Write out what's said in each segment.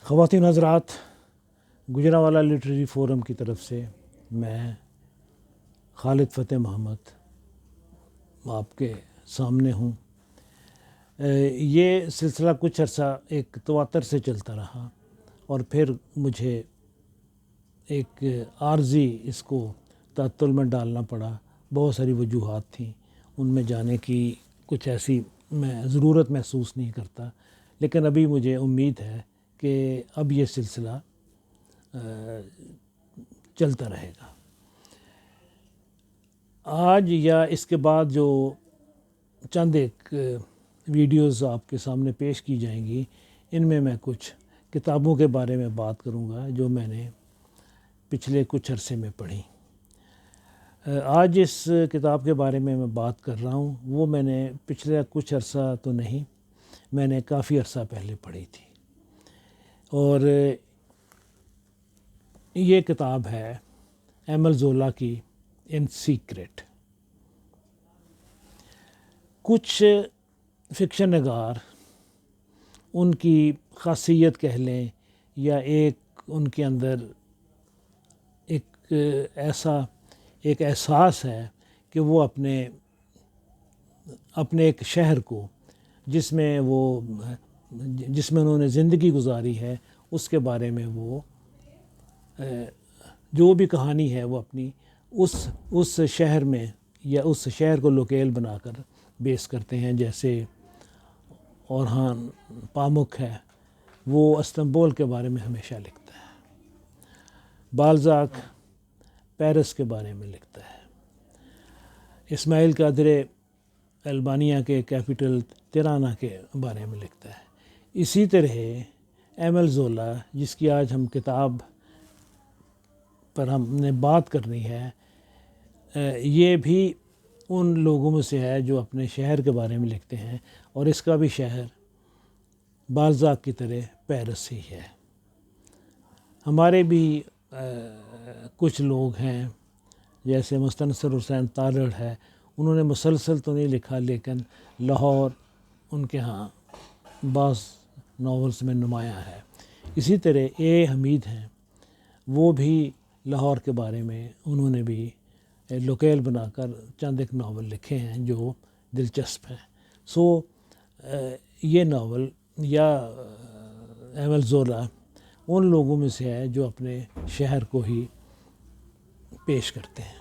خواتین حضرات، Gujranwala literary forum کی طرف سے میں خالد فتح محمد آپ کے سامنے ہوں۔ یہ سلسلہ کچھ عرصہ ایک تواتر سے چلتا رہا اور پھر مجھے ایک عارضی اس کو تعطل میں ڈالنا پڑا۔ بہت ساری وجوہات تھیں، ان میں جانے کی کچھ ایسی میں ضرورت محسوس نہیں کرتا، لیکن ابھی مجھے امید ہے کہ اب یہ سلسلہ چلتا رہے گا۔ آج یا اس کے بعد جو چند ایک ویڈیوز آپ کے سامنے پیش کی جائیں گی، ان میں کچھ کتابوں کے بارے میں بات کروں گا جو میں نے پچھلے کچھ عرصے میں پڑھی۔ آج اس کتاب کے بارے میں بات کر رہا ہوں، وہ میں نے پچھلے کچھ عرصہ تو نہیں، میں نے کافی عرصہ پہلے پڑھی تھی، اور یہ کتاب ہے ایمل زولا کی ان سیکرٹ۔ کچھ فکشن نگار ان کی خاصیت کہہ لیں یا ایک ان کے اندر ایک احساس ہے کہ وہ اپنے ایک شہر کو جس میں انہوں نے زندگی گزاری ہے، اس کے بارے میں وہ جو بھی کہانی ہے وہ اپنی اس شہر میں یا اس شہر کو لوکیل بنا کر بیس کرتے ہیں۔ جیسے اورہان پامک ہے، وہ استنبول کے بارے میں ہمیشہ لکھتا ہے۔ بالزاک پیرس کے بارے میں لکھتا ہے۔ اسماعیل قادر البانیہ کے کیپٹل تیرانہ کے بارے میں لکھتا ہے۔ اسی طرح ایمل زولا، جس کی آج ہم کتاب پر ہم نے بات کرنی ہے، یہ بھی ان لوگوں میں سے ہے جو اپنے شہر کے بارے میں لکھتے ہیں، اور اس کا بھی شہر بالزاک کی طرح پیرس ہی ہے۔ ہمارے بھی کچھ لوگ ہیں، جیسے مستنصر حسین تارڑ ہے، انہوں نے مسلسل تو نہیں لکھا، لیکن لاہور ان کے ہاں بعض ناولز میں نمایاں ہے۔ اسی طرح اے حمید ہیں، وہ بھی لاہور کے بارے میں انہوں نے بھی لوکیل بنا کر چند ایک ناول لکھے ہیں جو دلچسپ ہیں۔ یہ ناول یا ایمل زولا ان لوگوں میں سے ہے جو اپنے شہر کو ہی پیش کرتے ہیں۔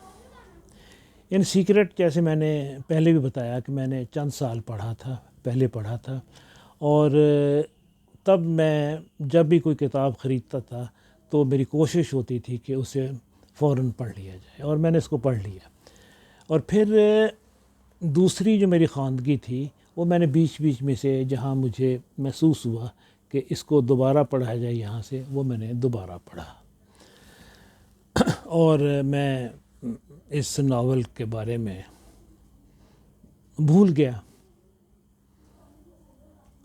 ان سیکرٹ، جیسے میں نے پہلے بھی بتایا کہ میں نے چند سال پہلے پڑھا تھا، اور تب میں جب بھی کوئی کتاب خریدتا تھا تو میری کوشش ہوتی تھی کہ اسے فوراً پڑھ لیا جائے، اور میں نے اس کو پڑھ لیا۔ اور پھر دوسری جو میری خواندگی تھی، وہ میں نے بیچ میں سے جہاں مجھے محسوس ہوا کہ اس کو دوبارہ پڑھا جائے یہاں سے، وہ میں نے دوبارہ پڑھا، اور میں اس ناول کے بارے میں بھول گیا۔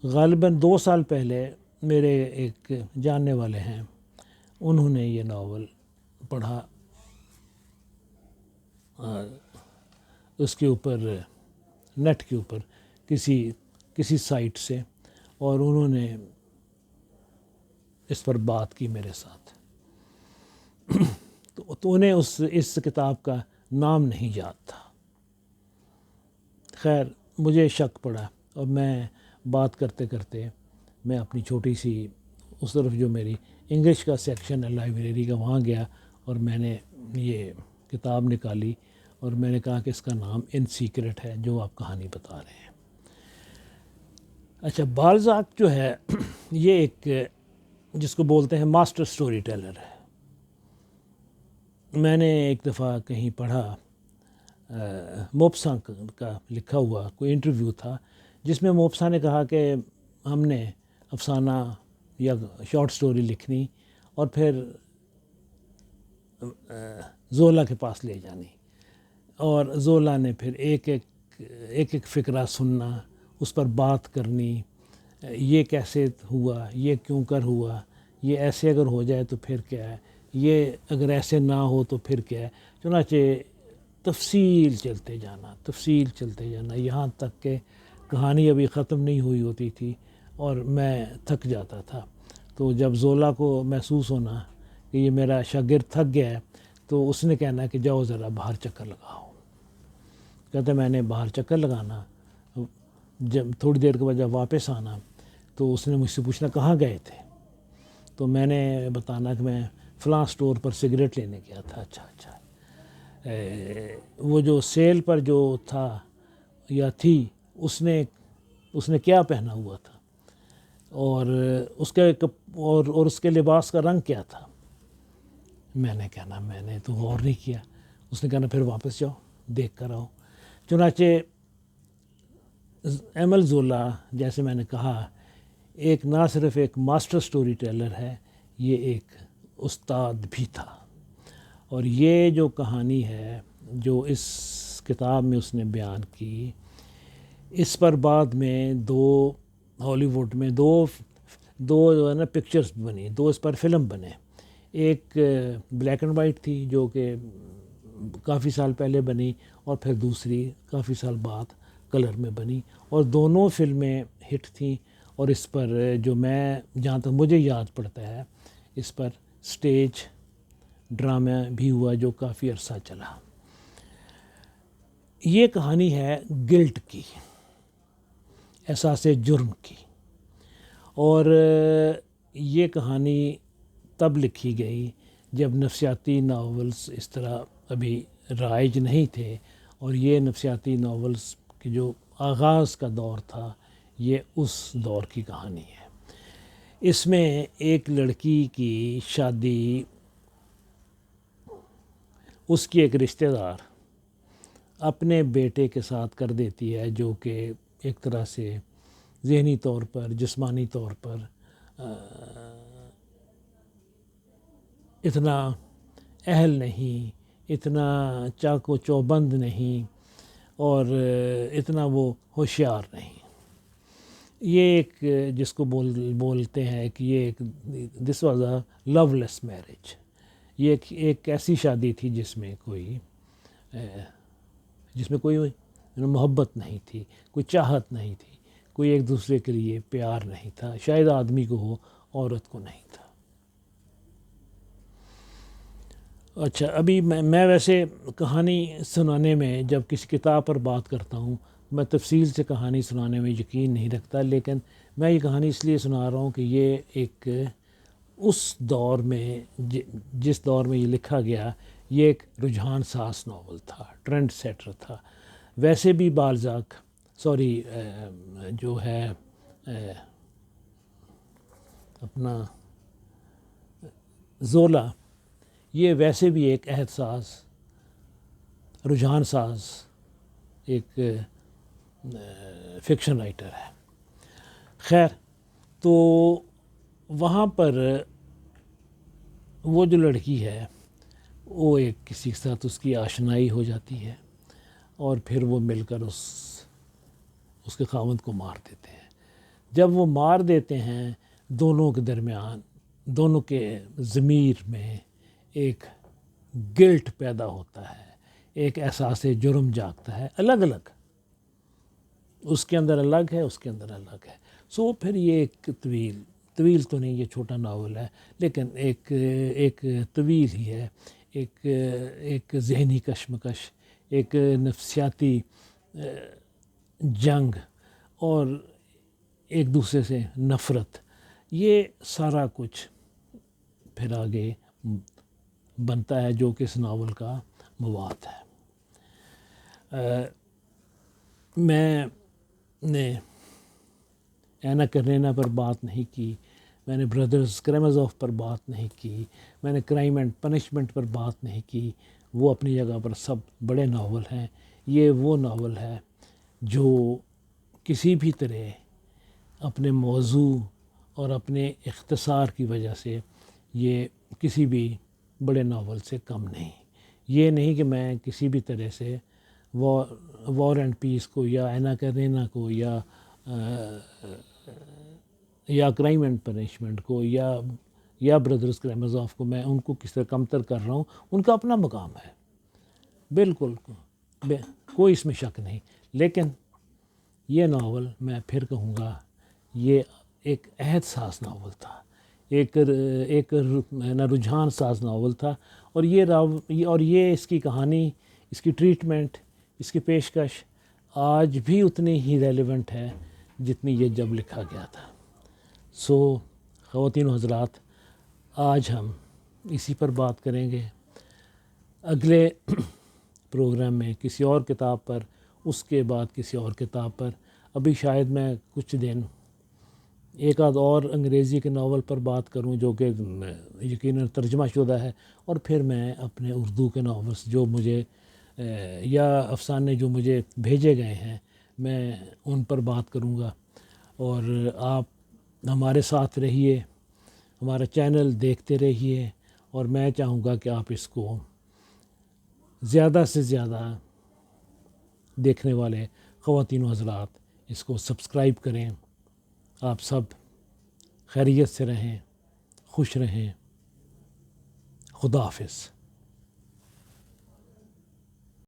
غالباً 2 سال پہلے میرے ایک جاننے والے ہیں، انہوں نے یہ ناول پڑھا اس کے اوپر نیٹ کے اوپر کسی سائٹ سے، اور انہوں نے اس پر بات کی میرے ساتھ، تو انہیں اس کتاب کا نام نہیں یاد تھا۔ خیر، مجھے شک پڑا، اور میں بات کرتے کرتے میں اپنی چھوٹی سی اس طرف جو میری انگلش کا سیکشن ہے لائبریری کا، وہاں گیا، اور میں نے یہ کتاب نکالی، اور میں نے کہا کہ اس کا نام ان سیکرٹ ہے جو آپ کہانی بتا رہے ہیں۔ اچھا، بالزاک جو ہے یہ ایک جس کو بولتے ہیں ماسٹر سٹوری ٹیلر ہے۔ میں نے ایک دفعہ کہیں پڑھا، موپساں کا لکھا ہوا کوئی انٹرویو تھا، جس میں موپساں نے کہا کہ ہم نے افسانہ یا شارٹ سٹوری لکھنی اور پھر زولا کے پاس لے جانی، اور زولا نے پھر ایک فقرہ سننا، اس پر بات کرنی، یہ کیسے ہوا، یہ کیوں کر ہوا، یہ ایسے اگر ہو جائے تو پھر کیا ہے، یہ اگر ایسے نہ ہو تو پھر کیا ہے۔ چنانچہ تفصیل چلتے جانا یہاں تک کہ کہانی ابھی ختم نہیں ہوئی ہوتی تھی اور میں تھک جاتا تھا۔ تو جب زولا کو محسوس ہونا کہ یہ میرا شاگرد تھک گیا ہے تو اس نے کہنا کہ جاؤ ذرا باہر چکر لگاؤ. کہتے میں نے باہر چکر لگانا، جب تھوڑی دیر کے بعد جب واپس آنا تو اس نے مجھ سے پوچھنا کہاں گئے تھے، تو میں نے بتانا کہ میں فلاں سٹور پر سگریٹ لینے گیا تھا. اچھا وہ جو سیل پر جو تھا یا تھی اس نے کیا پہنا ہوا تھا، اور اس کے لباس کا رنگ کیا تھا. میں نے کہنا میں نے تو غور نہیں کیا. اس نے کہنا پھر واپس جاؤ دیکھ کر آؤ. چنانچہ ایمل زولا، جیسے میں نے کہا، ایک نہ صرف ایک ماسٹر سٹوری ٹیلر ہے، یہ ایک استاد بھی تھا. اور یہ جو کہانی ہے جو اس کتاب میں اس نے بیان کی، اس پر بعد میں ہالی ووڈ میں دو جو ہے نا پکچرز بنی، دو اس پر فلم بنے. ایک بلیک اینڈ وائٹ تھی جو کہ کافی سال پہلے بنی، اور پھر دوسری کافی سال بعد کلر میں بنی، اور دونوں فلمیں ہٹ تھیں. اور اس پر جو میں جہاں تک مجھے یاد پڑتا ہے اس پر سٹیج ڈرامہ بھی ہوا جو کافی عرصہ چلا. یہ کہانی ہے گلٹ کی، احساس جرم کی. اور یہ کہانی تب لکھی گئی جب نفسیاتی ناولز اس طرح ابھی رائج نہیں تھے، اور یہ نفسیاتی ناولز کی جو آغاز کا دور تھا یہ اس دور کی کہانی ہے. اس میں ایک لڑکی کی شادی اس کی ایک رشتہ دار اپنے بیٹے کے ساتھ کر دیتی ہے، جو کہ ایک طرح سے ذہنی طور پر، جسمانی طور پر اتنا اہل نہیں، اتنا چاق و چوبند نہیں، اور اتنا وہ ہوشیار نہیں. یہ ایک جس کو بولتے ہیں کہ یہ ایک this was a love less marriage. یہ ایک ایسی شادی تھی جس میں کوئی محبت نہیں تھی، کوئی چاہت نہیں تھی، کوئی ایک دوسرے کے لیے پیار نہیں تھا. شاید آدمی کو ہو، عورت کو نہیں تھا. اچھا، ابھی میں ویسے کہانی سنانے میں جب کسی کتاب پر بات کرتا ہوں میں تفصیل سے کہانی سنانے میں یقین نہیں رکھتا، لیکن میں یہ کہانی اس لیے سنا رہا ہوں کہ یہ ایک اس دور میں جس دور میں یہ لکھا گیا یہ ایک رجحان ساز ناول تھا، ٹرینڈ سیٹر تھا. ویسے بھی بالزاک جو ہے اپنا زولا، یہ ویسے بھی ایک عہد ساز، رجحان ساز ایک فکشن رائٹر ہے. خیر، تو وہاں پر وہ جو لڑکی ہے وہ ایک کسی کے ساتھ اس کی آشنائی ہو جاتی ہے، اور پھر وہ مل کر اس کے خاوند کو مار دیتے ہیں. جب وہ مار دیتے ہیں دونوں کے درمیان، دونوں کے ضمیر میں ایک گلٹ پیدا ہوتا ہے، ایک احساس جرم جاگتا ہے، الگ الگ، اس کے اندر الگ ہے، اس کے اندر الگ ہے. سو پھر یہ ایک طویل تو نہیں، یہ چھوٹا ناول ہے، لیکن ایک طویل ہی ہے، ایک ذہنی کشمکش، ایک نفسیاتی جنگ، اور ایک دوسرے سے نفرت، یہ سارا کچھ پھر آگے بنتا ہے جو کہ اس ناول کا مواد ہے. میں نے اینا کرینا پر بات نہیں کی، میں نے بردرز کریمزوف پر بات نہیں کی، میں نے کرائم اینڈ پنشمنٹ پر بات نہیں کی. وہ اپنی جگہ پر سب بڑے ناول ہیں. یہ وہ ناول ہے جو کسی بھی طرح اپنے موضوع اور اپنے اختصار کی وجہ سے یہ کسی بھی بڑے ناول سے کم نہیں. یہ نہیں کہ میں کسی بھی طرح سے وار اینڈ پیس کو یا اینا کرینا کو یا کرائم اینڈ پنشمنٹ کو یا بردرز کریمزوف کو میں ان کو کس طرح کمتر کر رہا ہوں. ان کا اپنا مقام ہے، بالکل کوئی اس میں شک نہیں. لیکن یہ ناول میں پھر کہوں گا یہ ایک عہد ساز ناول تھا، ایک رجحان ساز ناول تھا، اور یہ اس کی کہانی، اس کی ٹریٹمنٹ، اس کی پیشکش آج بھی اتنی ہی ریلیونٹ ہے جتنی یہ جب لکھا گیا تھا۔ خواتین و حضرات، آج ہم اسی پر بات کریں گے، اگلے پروگرام میں کسی اور کتاب پر، اس کے بعد کسی اور کتاب پر۔ ابھی شاید میں کچھ دن ایک آدھ اور انگریزی کے ناول پر بات کروں جو کہ یقیناً ترجمہ شدہ ہے، اور پھر میں اپنے اردو کے ناولس جو مجھے یا افسانے جو مجھے بھیجے گئے ہیں، میں ان پر بات کروں گا۔ اور آپ ہمارے ساتھ رہیے، ہمارا چینل دیکھتے رہیے، اور میں چاہوں گا کہ آپ اس کو زیادہ سے زیادہ دیکھنے والے خواتین و حضرات اس کو سبسکرائب کریں۔ آپ سب خیریت سے رہیں، خوش رہیں، خدا حافظ۔